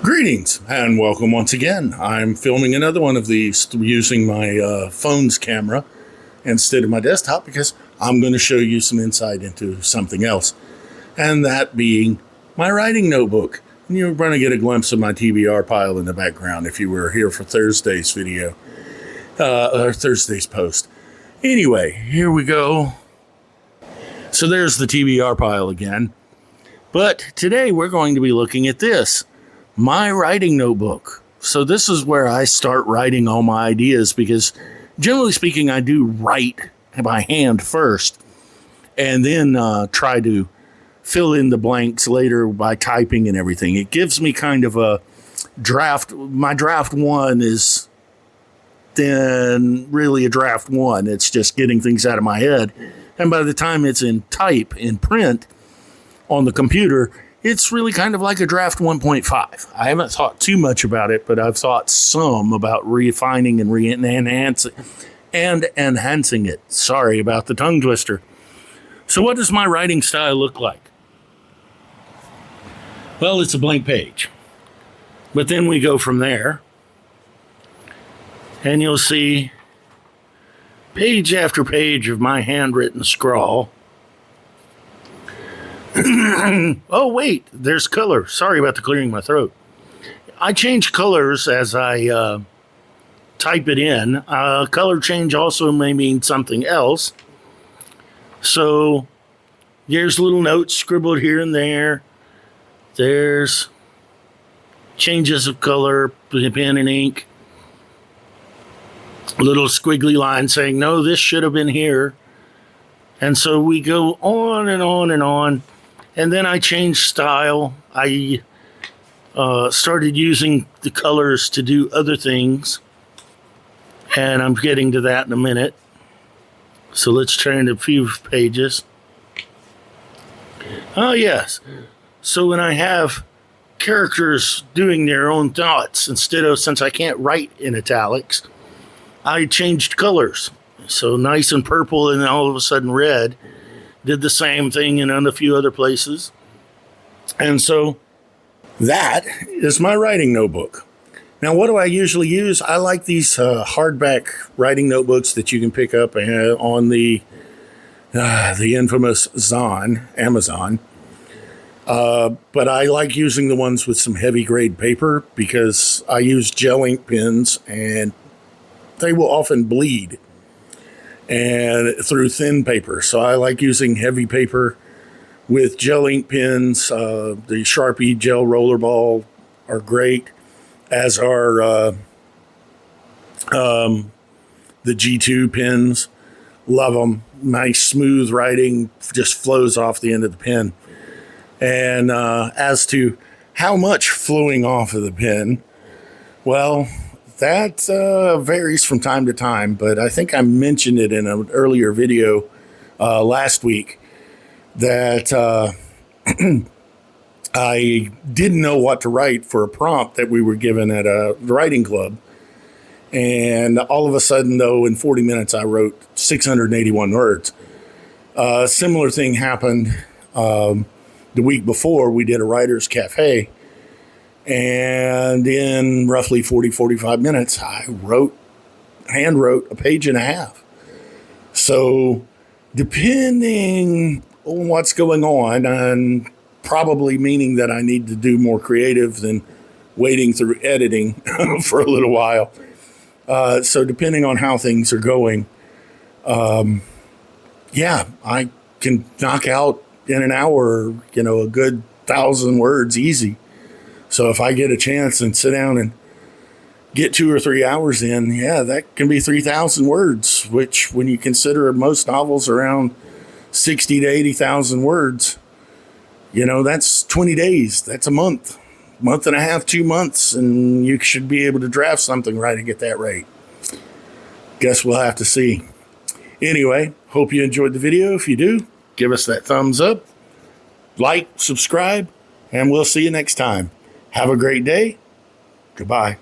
Greetings and welcome once again. I'm filming another one of these using my phone's camera instead of my desktop because I'm going to show you some insight into something else, and that being my writing notebook. And you're going to get a glimpse of my TBR pile in the background if you were here for Thursday's video, or Thursday's post. Anyway, here we go. So there's the TBR pile again. But today we're going to be looking at this. My writing notebook. So this is where I start writing all my ideas because generally speaking, I do write by hand first and then try to fill in the blanks later by typing and everything. It gives me kind of a draft. My draft one is then really a draft one. It's just getting things out of my head. And by the time it's in type, in print on the computer, it's really kind of like a draft 1.5. I haven't thought too much about it, but I've thought some about refining and enhancing it. Sorry about the tongue twister. So what does my writing style look like? Well, it's a blank page. But then we go from there, and you'll see page after page of my handwritten scrawl. Oh, wait, there's color. Sorry about the clearing my throat. I change colors as I type it in. Color change also may mean something else. So there's little notes scribbled here and there. There's changes of color, pen and ink. Little squiggly line saying, no, this should have been here. And so we go on and on and on. And then I changed style. I started using the colors to do other things. And I'm getting to that in a minute. So let's turn to a few pages. Oh, yes. So when I have characters doing their own thoughts, since I can't write in italics, I changed colors. So nice and purple and then all of a sudden red. Did the same thing in a few other places. And so that is my writing notebook. Now, what do I usually use? I like these hardback writing notebooks that you can pick up on the infamous Amazon. But I like using the ones with some heavy grade paper because I use gel ink pens and they will often bleed and through thin paper. So I like using heavy paper with gel ink pens. The Sharpie gel rollerball are great, as are the G2 pens. Love them. Nice smooth writing, just flows off the end of the pen. And as to how much flowing off of the pen, well, that varies from time to time, but I think I mentioned it in an earlier video last week that I didn't know what to write for a prompt that we were given at a writing club. And all of a sudden, though, in 40 minutes, I wrote 681 words. A similar thing happened the week before. We did a writer's cafe. And in roughly 45 minutes, I hand wrote a page and a half. So depending on what's going on, and probably meaning that I need to do more creative than waiting through editing for a little while. So depending on how things are going, I can knock out in an hour, a good 1,000 words easy. So if I get a chance and sit down and get 2 or 3 hours in, that can be 3,000 words, which when you consider most novels around 60 to 80,000 words, that's 20 days. That's a month and a half, 2 months, and you should be able to draft something right at that rate. Guess we'll have to see. Anyway, hope you enjoyed the video. If you do, give us that thumbs up, like, subscribe, and we'll see you next time. Have a great day. Goodbye.